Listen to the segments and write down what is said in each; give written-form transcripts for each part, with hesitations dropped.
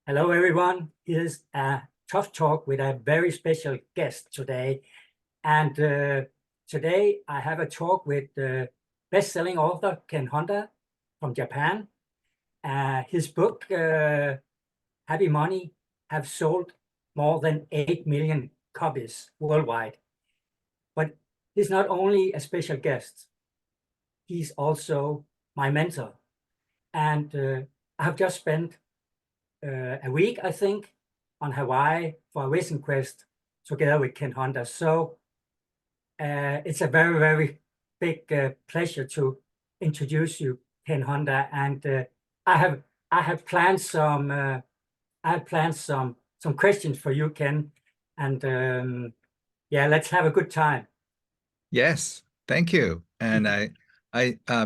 Hello, everyone. Here's a tough talk with a very special guest today. And today I have a talk with the best-selling author Ken Honda from Japan. His book, Happy Money, have sold more than 8 million copies worldwide. But he's not only a special guest, he's also my mentor. And I have just spent a week, I think, on Hawaii for a Vision Quest together with Ken Honda. So it's a very, very big pleasure to introduce you, Ken Honda. And I have planned some questions for you, Ken. And yeah, let's have a good time. Yes, thank you. And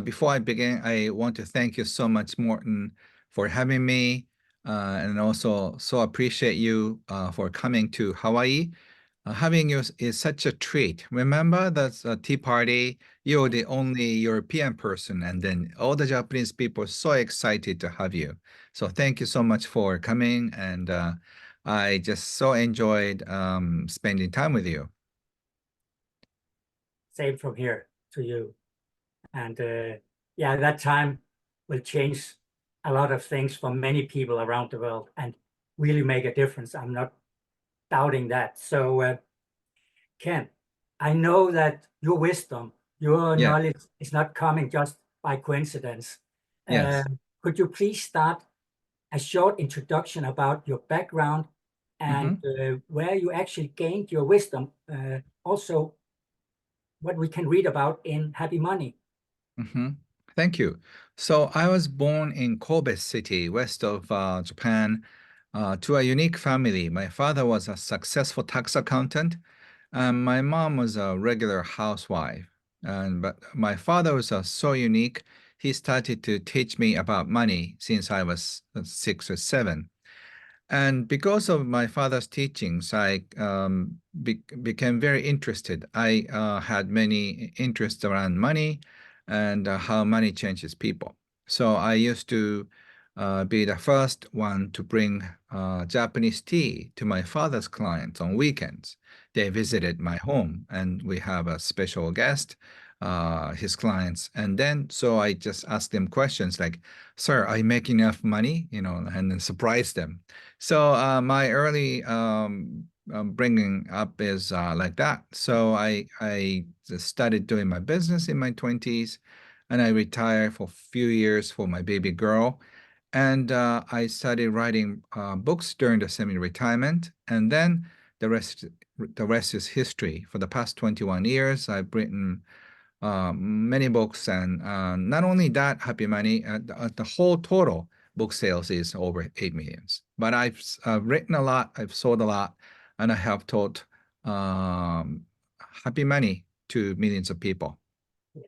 before I begin, I want to thank you so much, Morten, for having me, and also so appreciate you for coming to Hawaii. Having you is such a treat. Remember that's a tea party. You're the only European person, and then all the Japanese people are so excited to have you. So thank you so much for coming, and I just so enjoyed spending time with you. Same from here to you. And yeah, that time will change a lot of things for many people around the world and really make a difference. I'm not doubting that. So, Ken, I know that your wisdom, your Yeah. knowledge is not coming just by coincidence. Uh, Yes. could you please start a short introduction about your background and Mm-hmm. where you actually gained your wisdom? Also, what we can read about in Happy Money. Mm-hmm. Thank you. So I was born in Kobe City, west of Japan, to a unique family. My father was a successful tax accountant, and my mom was a regular housewife. But my father was so unique. He started to teach me about money since I was 6 or 7. And because of my father's teachings, I became very interested. I had many interests around money and how money changes people. So I used to be the first one to bring Japanese tea to my father's clients on weekends. They visited my home, and we have a special guest, his clients. And then, so I just asked them questions like, "Sir, are you making enough money?" And then surprise them. So my early bringing up is like that. So I just started doing my business in my 20s, and I retired for a few years for my baby girl. And I started writing books during the semi-retirement, and then the rest the rest is history. For the past 21 years, I've written many books, and not only that, Happy Money, the whole total book sales is over 8 millions. But I've written a lot, I've sold a lot, and I have taught Happy Money to millions of people. Yeah.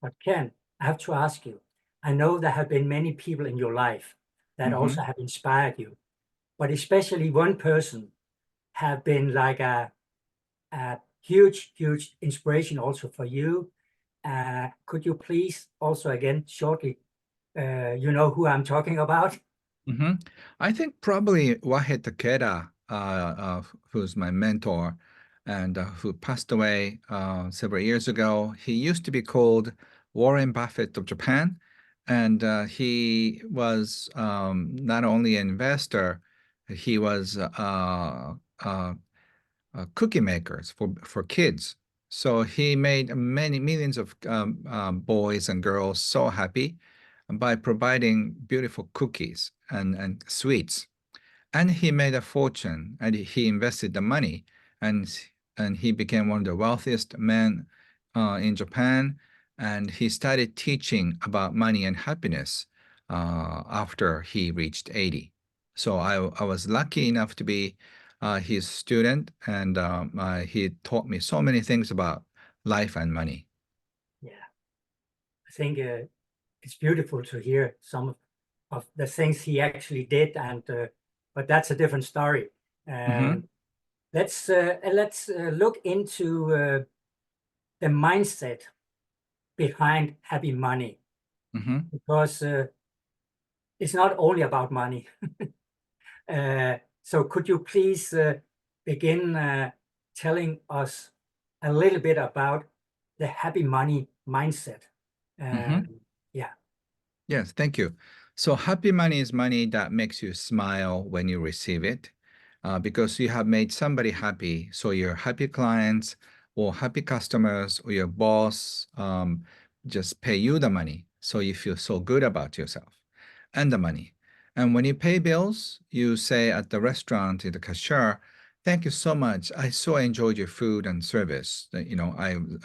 But Ken, I have to ask you, I know there have been many people in your life that Mm-hmm. also have inspired you, but especially one person have been like a huge, huge inspiration also for you. Could you please also again shortly, you know who I'm talking about? Mm-hmm. I think probably Wahei Takeda, who's my mentor and who passed away several years ago. He used to be called Warren Buffett of Japan, and he was not only an investor, he was cookie makers for kids. So he made many millions of boys and girls so happy by providing beautiful cookies and sweets. And he made a fortune, and he invested the money, and and he became one of the wealthiest men in Japan. And he started teaching about money and happiness after he reached 80. So I was lucky enough to be his student, and he taught me so many things about life and money. Yeah, I think it's beautiful to hear some of the things he actually did, and but that's a different story. Mm-hmm. Um, let's look into the mindset behind Happy Money, Mm-hmm. because it's not only about money. So could you please begin telling us a little bit about the happy money mindset? Mhm. Yeah. Yes, thank you. So happy money is money that makes you smile when you receive it, because you have made somebody happy. So your happy clients or happy customers or your boss just pay you the money. So you feel so good about yourself and the money. And when you pay bills, you say at the restaurant to the cashier, "Thank you so much. I so enjoyed your food and service.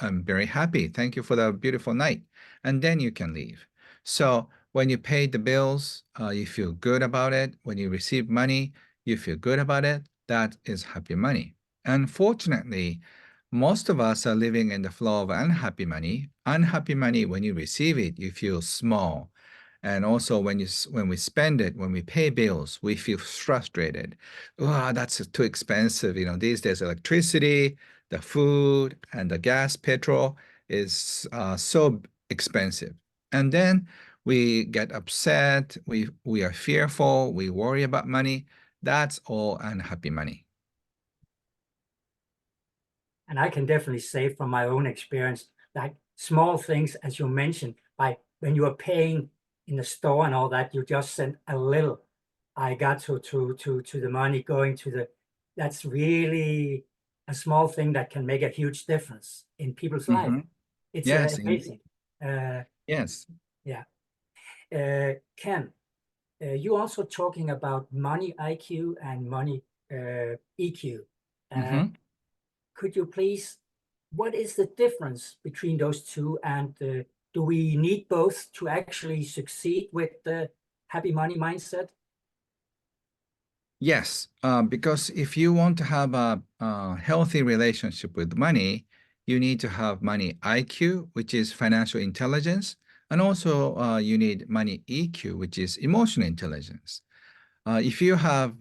I'm very happy. Thank you for the beautiful night." And then you can leave. So when you pay the bills, you feel good about it. When you receive money, you feel good about it. That is happy money. Unfortunately, most of us are living in the flow of unhappy money. Unhappy money, when you receive it, you feel small. And also when we spend it, when we pay bills, we feel frustrated. Oh, that's too expensive. These days, electricity, the food, and the gas, petrol is so expensive. And then we get upset, we are fearful, we worry about money. That's all unhappy money. And I can definitely say from my own experience, like small things, as you mentioned, like when you are paying in the store and all that, you just send a little. I got to the money going to the. That's really a small thing that can make a huge difference in people's life. Hmm. It's Yes, amazing. Uh, yes. yeah. Ken, you also talking about money IQ and money EQ. Uh, Hmm. could you please, what is the difference between those two? And do we need both to actually succeed with the happy money mindset? Yes, because if you want to have a healthy relationship with money, you need to have money IQ, which is financial intelligence, and also you need money EQ, which is emotional intelligence. If you have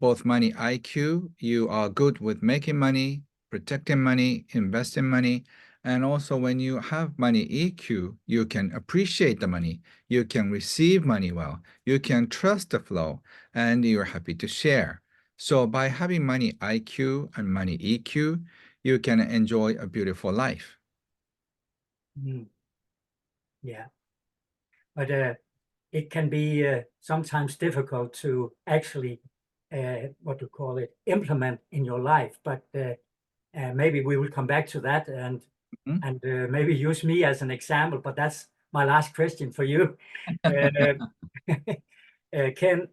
both money IQ, you are good with making money, protecting money, investing money, and also when you have money EQ, you can appreciate the money, you can receive money well, you can trust the flow, and you're happy to share. So by having money IQ and money EQ, you can enjoy a beautiful life. Mm, yeah, but it can be sometimes difficult to actually, what to call it, implement in your life. But maybe we will come back to that Mhm. and maybe use me as an example. But that's my last question for you. Ken,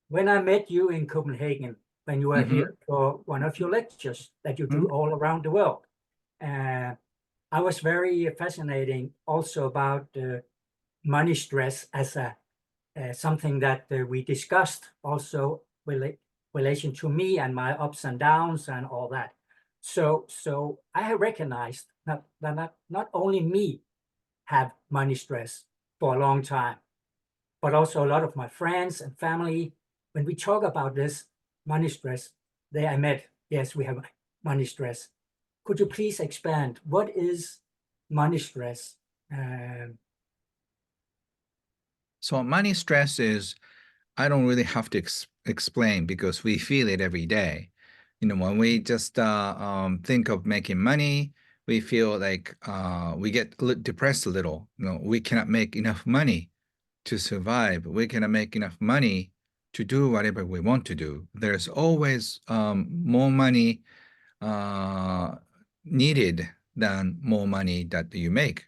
when I met you in Copenhagen, when you were Mhm. here for one of your lectures that you do Mhm. all around the world, uh, I was very fascinating also about money stress as a something that we discussed also relation to me and my ups and downs and all that. So I have recognized that not only me have money stress for a long time, but also a lot of my friends and family. When we talk about this money stress, they I met, yes, we have money stress. Could you please expand? What is money stress? Um, So money stress is I don't really have to explain because we feel it every day. When we just think of making money, we feel like we get depressed a little. We cannot make enough money to survive. We cannot make enough money to do whatever we want to do. There's always more money uh, needed than more money that you make.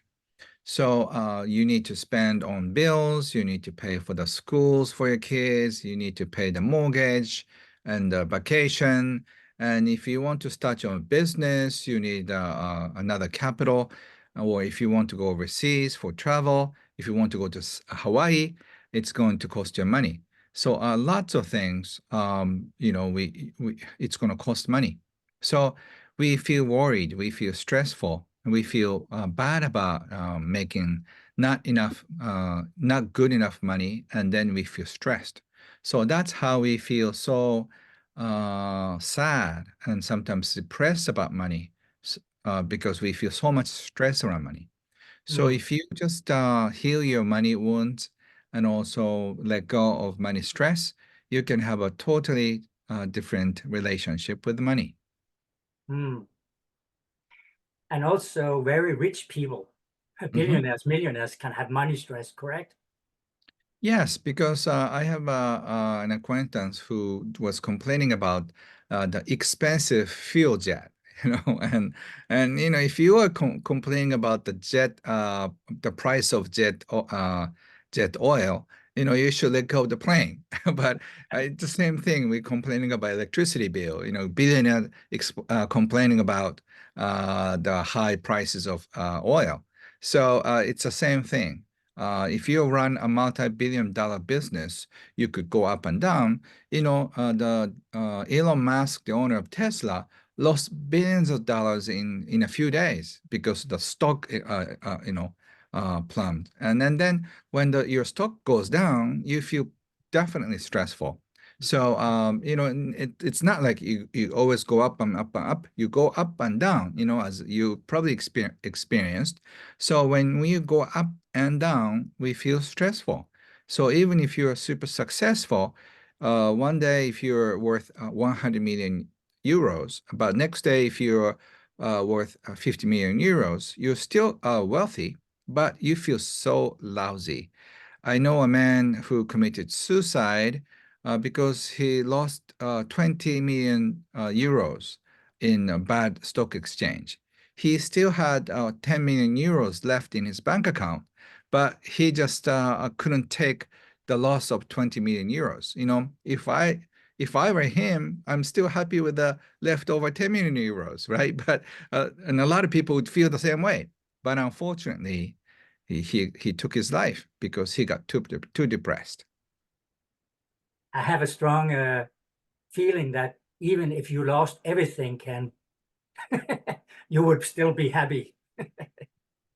So you need to spend on bills, you need to pay for the schools for your kids, you need to pay the mortgage and the vacation. And if you want to start your own business, you need another capital. Or if you want to go overseas for travel, if you want to go to Hawaii, it's going to cost you money. So lots of things, it's going to cost money. So we feel worried, we feel stressful, and we feel bad about making not good enough money, and then we feel stressed. So that's how we feel so sad and sometimes depressed about money because we feel so much stress around money. So mm, if you just heal your money wounds and also let go of money stress, you can have a totally different relationship with money. Hmm. And also very rich people, Mhm. millionaires can have money stress, correct? Yes, because I have an acquaintance who was complaining about the expensive fuel jet, and if you are complaining about the price of jet oil, you should let go of the plane. But it's the same thing. We're complaining about electricity bill. Billionaire complaining about the high prices of oil. So it's the same thing. If you run a multi-billion-dollar business, you could go up and down. The Elon Musk, the owner of Tesla, lost billions of dollars in a few days because the stock, plumbed. And then when your stock goes down, you feel definitely stressful. So, it's not like you always go up and up and up. You go up and down, as you probably experienced. So when we go up and down, we feel stressful. So even if you're super successful, one day if you're worth 100 million euros, but next day if you're worth 50 million euros, you're still wealthy, but you feel so lousy. I know a man who committed suicide because he lost 20 million euros in a bad stock exchange. He still had 10 million euros left in his bank account, but he just couldn't take the loss of 20 million euros. If I were him, I'm still happy with the leftover 10 million euros, right? But and a lot of people would feel the same way. But unfortunately, he took his life because he got too depressed. I have a strong feeling that even if you lost everything, you would still be happy.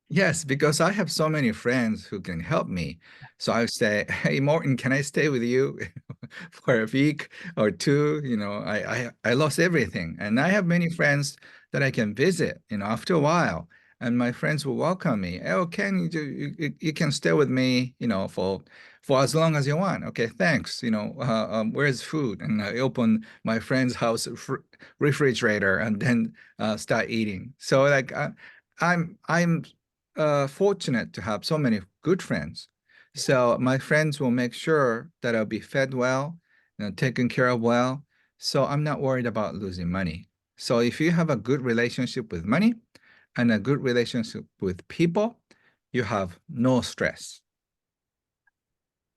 Yes, because I have so many friends who can help me. So I say, "Hey, Morton, can I stay with you for a week or two?" I lost everything, and I have many friends that I can visit. After a while, and my friends will welcome me. Oh, Ken, you can stay with me, for as long as you want. Okay, thanks. Where's food? And I open my friend's house refrigerator and then start eating. So like I'm fortunate to have so many good friends. So my friends will make sure that I'll be fed well, taken care of well. So I'm not worried about losing money. So if you have a good relationship with money and a good relationship with people, you have no stress.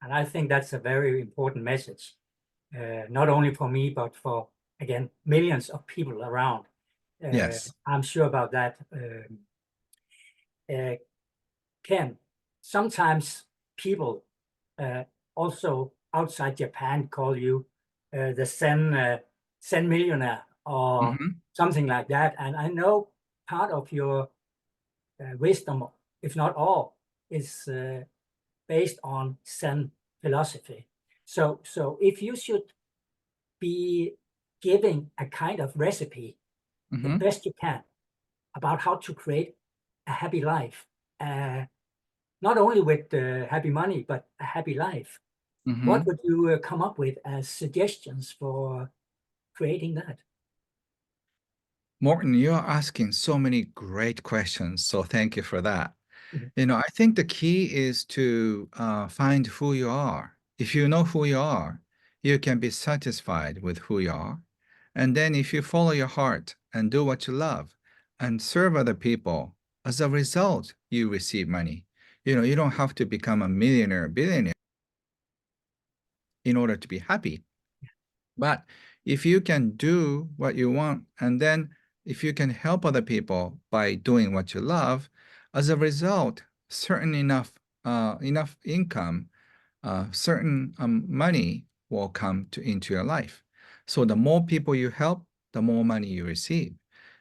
And I think that's a very important message, not only for me, but for, again, millions of people around. Yes. I'm sure about that. Uh, Ken, sometimes people also outside Japan call you the Zen millionaire or Hmm. something like that. And I know part of your wisdom, if not all, is based on Zen philosophy. So if you should be giving a kind of recipe, the Hmm. best you can, about how to create a happy life, uh, not only with happy money, but a happy life, what Hmm. would you come up with as suggestions for creating that? Morton, you're asking so many great questions. So thank you for that. Mhm. I think the key is to find who you are. If you know who you are, you can be satisfied with who you are. And then if you follow your heart and do what you love and serve other people, as a result, you receive money. You don't have to become a millionaire, billionaire in order to be happy. But if you can do what you want, and then if you can help other people by doing what you love, as a result, certain enough income, certain money will come into your life. So the more people you help, the more money you receive.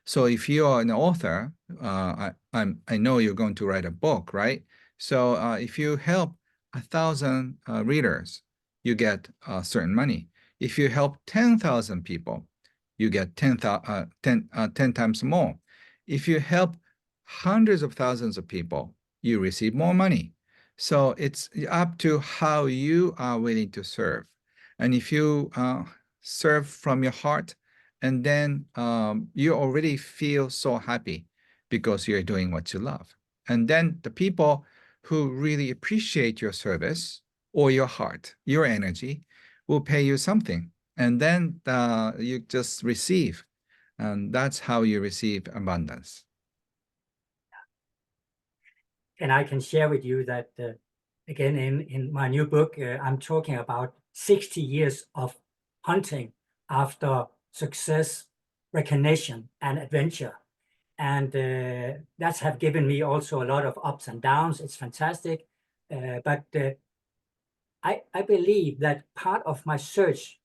So if you are an author, I know you're going to write a book, right? So if you help 1,000 readers, you get certain money. If you help 10,000 people, you get 10 times more. If you help hundreds of thousands of people, you receive more money. So it's up to how you are willing to serve. And if you serve from your heart, and then you already feel so happy because you're doing what you love. And then the people who really appreciate your service or your heart, your energy, will pay you something. And then you just receive. And that's how you receive abundance. And I can share with you that, again, in my new book, I'm talking about 60 years of hunting after success, recognition, and adventure. And that's have given me also a lot of ups and downs. It's fantastic. But I believe that part of my search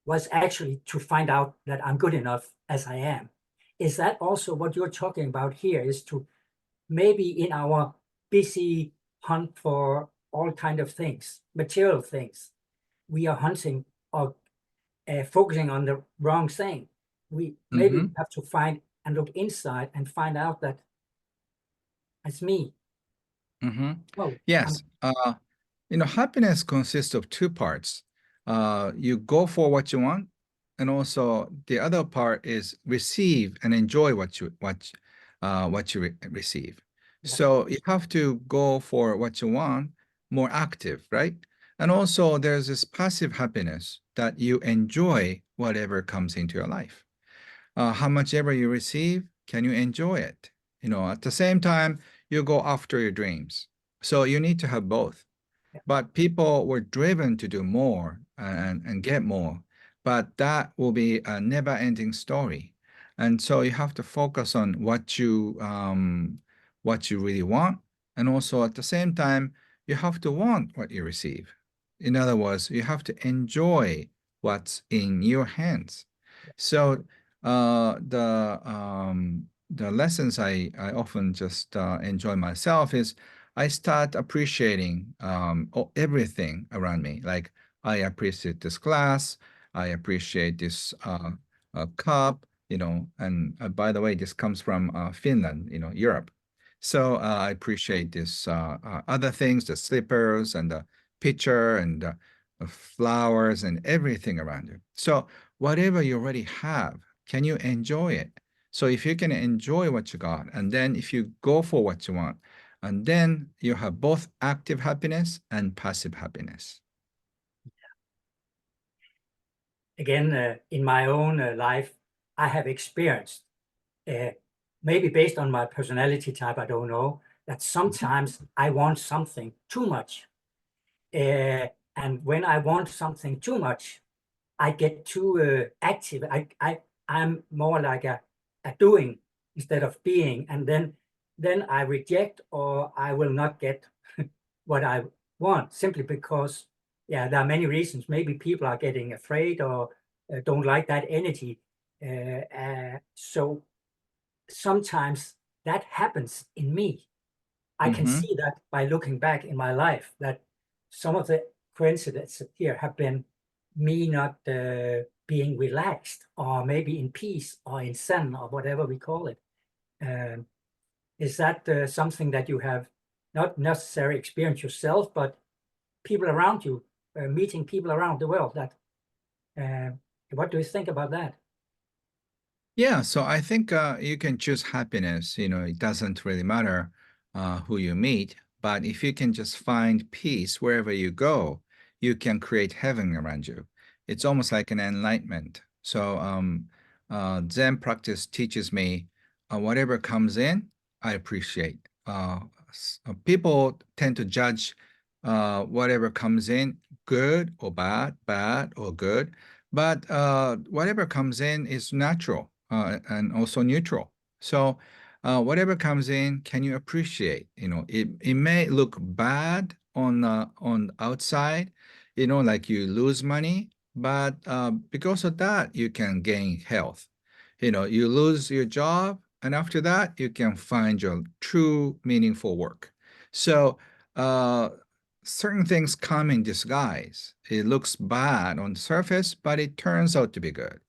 was actually to find out that I'm good enough as I am. Is that also what you're talking about here, is to maybe in our busy hunt for all kind of things, material things, we are hunting or focusing on the wrong thing. We maybe Mhm. have to find and look inside and find out that it's me. Oh, Yes. Happiness consists of two parts. You go for what you want, and also the other part is receive and enjoy what you receive. yeah, So you have to go for what you want, more active, right? And also there's this passive happiness that you enjoy whatever comes into your life. How much ever you receive, can you enjoy it? At the same time, you go after your dreams. So you need to have both. yeah, But people were driven to do more and get more. But that will be a never-ending story. And so you have to focus on what you really want. And also at the same time, you have to want what you receive. In other words, you have to enjoy what's in your hands. So the lessons I often just enjoy myself is I start appreciating everything around me. Like I appreciate this glass, I appreciate this cup, and by the way, this comes from Finland, Europe. So I appreciate this other things, the slippers and the pitcher and the flowers and everything around you. So whatever you already have, can you enjoy it? So if you can enjoy what you got, and then if you go for what you want, and then you have both active happiness and passive happiness. again, in my own life, I have experienced, uh, maybe based on my personality type, I don't know, that Mhm. sometimes I want something too much. And when I want something too much, I get too active. I'm more like a doing instead of being, and then I reject or I will not get what I want simply because, yeah, there are many reasons. Maybe people are getting afraid or don't like that energy. So sometimes that happens in me. I can Mhm. see that by looking back in my life, that some of the coincidences here have been me not being relaxed or maybe in peace or in zen or whatever we call it. Um, is that something that you have not necessarily experienced yourself, but people around you, meeting people around the world? That uh, what do you think about that? Yeah, so I think you can choose happiness. It doesn't really matter who you meet, but if you can just find peace wherever you go, you can create heaven around you. It's almost like an enlightenment. So Zen practice teaches me whatever comes in, I appreciate. People tend to judge whatever comes in, good or bad, bad or good. But whatever comes in is natural and also neutral. So whatever comes in, can you appreciate? It may look bad on outside, like you lose money, but because of that, you can gain health. You lose your job, and after that, you can find your true meaningful work. So uh, certain things come in disguise. It looks bad on the surface, but it turns out to be good.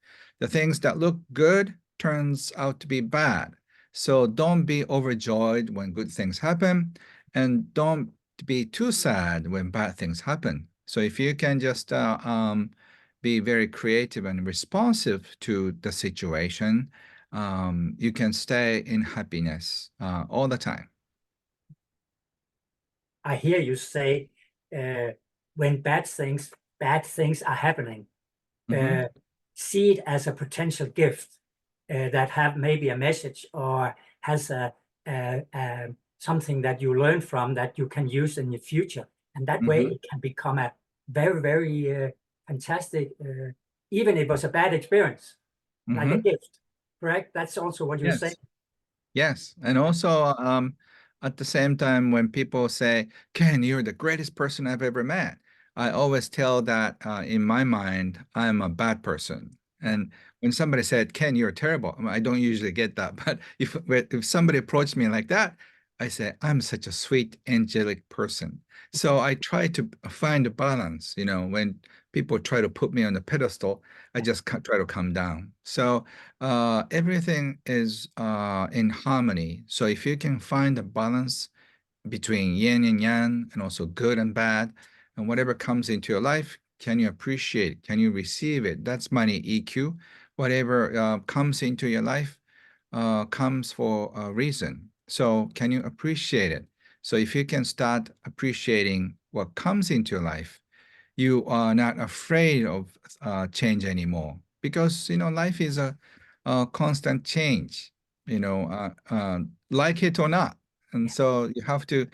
The things that look good turns out to be bad. So don't be overjoyed when good things happen, and don't be too sad when bad things happen. So if you can just be very creative and responsive to the situation, you can stay in happiness all the time. I hear you say when bad things are happening, Mhm. see it as a potential gift that have maybe a message or has a something that you learn from that you can use in the future. And that way Mhm. it can become a very, very fantastic, even if it was a bad experience, like a Mhm. gift, correct? That's also what you're saying. Yes. Yes. And also, at the same time, when people say, Ken, you're the greatest person I've ever met, I always tell that in my mind, I'm a bad person. Yeah, And when somebody said, Ken, you're terrible, I don't usually get that. But if somebody approached me like that, I say, I'm such a sweet, angelic person. So I try to find a balance, when people try to put me on the pedestal, I just try to come down. So everything is in harmony. So if you can find a balance between yin and yang, and also good and bad, and whatever comes into your life, can you appreciate? Can you receive it? That's money EQ. Whatever comes into your life comes for a reason. So can you appreciate it? So if you can start appreciating what comes into your life, you are not afraid of change anymore because life is a constant change, like it or not. And yeah, so you have to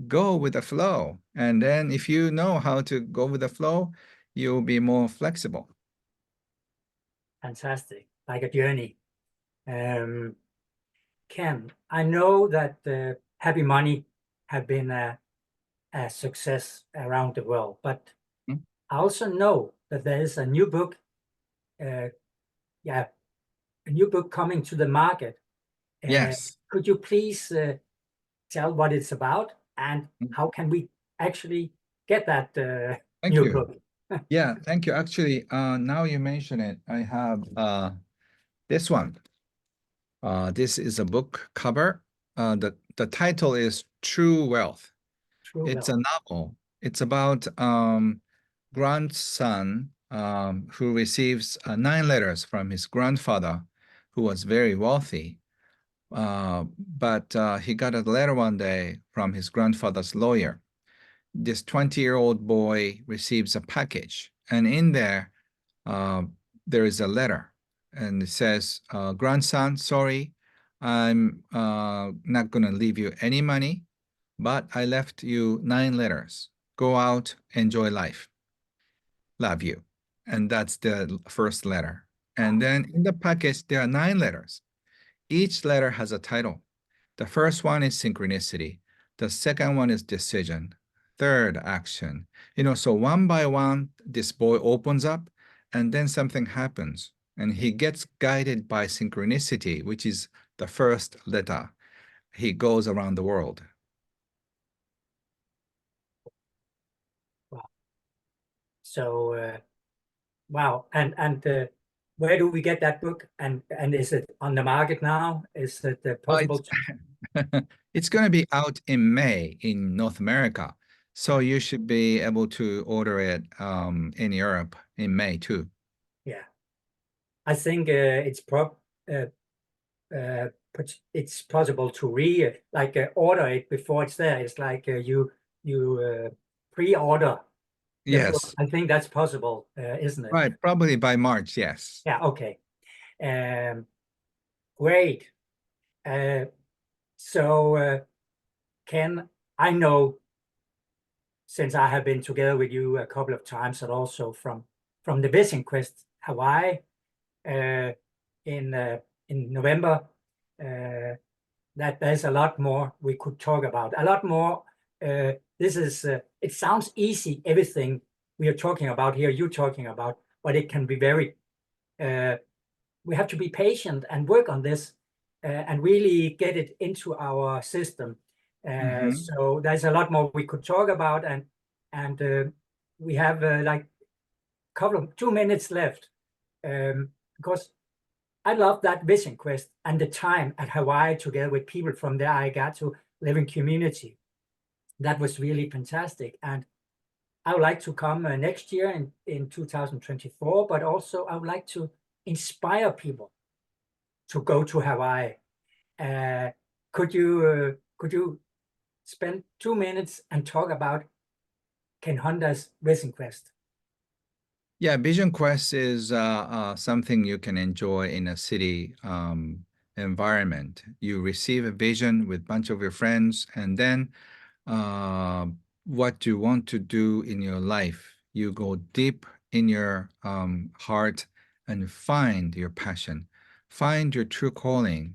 go with the flow. And then if you know how to go with the flow, you'll be more flexible. fantastic, like a journey. Um, Ken, I know that Happy Money have been a success around the world, but Mm. I also know that there is a new book, uh, yeah, a new book coming to the market. Yes. Could you please tell what it's about and Mm. how can we actually get that Thank new you. book? Yeah, thank you. Actually, now you mention it, I have this one. This is a book cover. The title is True Wealth. True It's a Wealth. novel. It's about grandson who receives 9 letters from his grandfather, who was very wealthy. But he got a letter one day from his grandfather's lawyer. This 20-year-old boy receives a package, and in there, uh, there is a letter, and it says, "Grandson, sorry, I'm not going to leave you any money, but I left you 9 letters. Go out, enjoy life. Love you." And that's the first letter. And Wow. then in the package, there are 9 letters. Each letter has a title. The first one is synchronicity. The second one is decision. Third, action. So one by one, this boy opens up and then something happens. And he gets guided by synchronicity, which is the first letter. He goes around the world. Wow. So wow. And where do we get that book? And is it on the market now? Is it possible It's to? it's going to be out in May in North America. So you should be able to order it in Europe in May too. Yeah, I think uh, it's possible to order it before it's there. It's like you pre-order the book. Yes, I think that's possible, isn't it? right. Probably by March. Yes. Yeah. Okay. Um, Great. Uh, so Ken, I know since I have been together with you a couple of times, and also from the Vision Quest Hawaii uh, in uh, in November. That there's a lot more we could talk about. A lot more. This is. It sounds easy. Everything we are talking about here, you're talking about, but it can be very. We have to be patient and work on this, and really get it into our system. Hmm. So there's a lot more we could talk about, and we have like a couple of 2 minutes left, because I love that Vision Quest and the time at Hawaii together with people from there. I got to live in community. that was really fantastic. And I would like to come next year in 2024, but also I would like to inspire people to go to Hawaii. Could you spend 2 minutes and talk about Ken Honda's Vision Quest? Yeah, Vision Quest is something you can enjoy in a city environment. You receive a vision with a bunch of your friends, and then what you want to do in your life. You go deep in your heart and find your passion, find your true calling,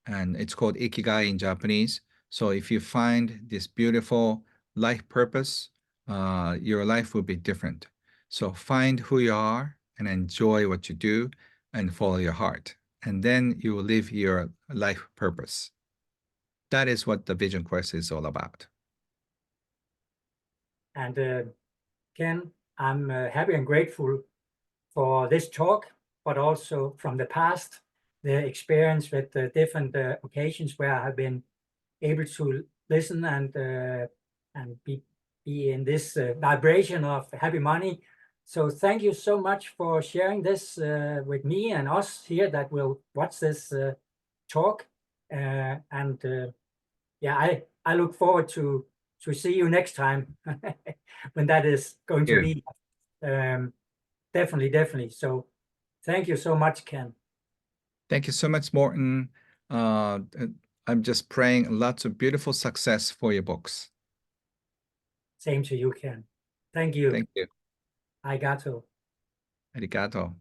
and it's called Ikigai in Japanese. So if you find this beautiful life purpose, your life will be different. So find who you are and enjoy what you do and follow your heart. And then you will live your life purpose. That is what the Vision Quest is all about. And Ken, I'm happy and grateful for this talk, but also from the past, the experience with the different occasions where I have been able to listen and be in this vibration of happy money. So thank you so much for sharing this with me and us here that will watch this talk. Yeah, I look forward to see you next time when that is going to be. Definitely. So thank you so much, Ken. Thank you so much, Morten. I'm just praying lots of beautiful success for your books. Same to you, Ken. Thank you. Thank you. Arigato. Arigato.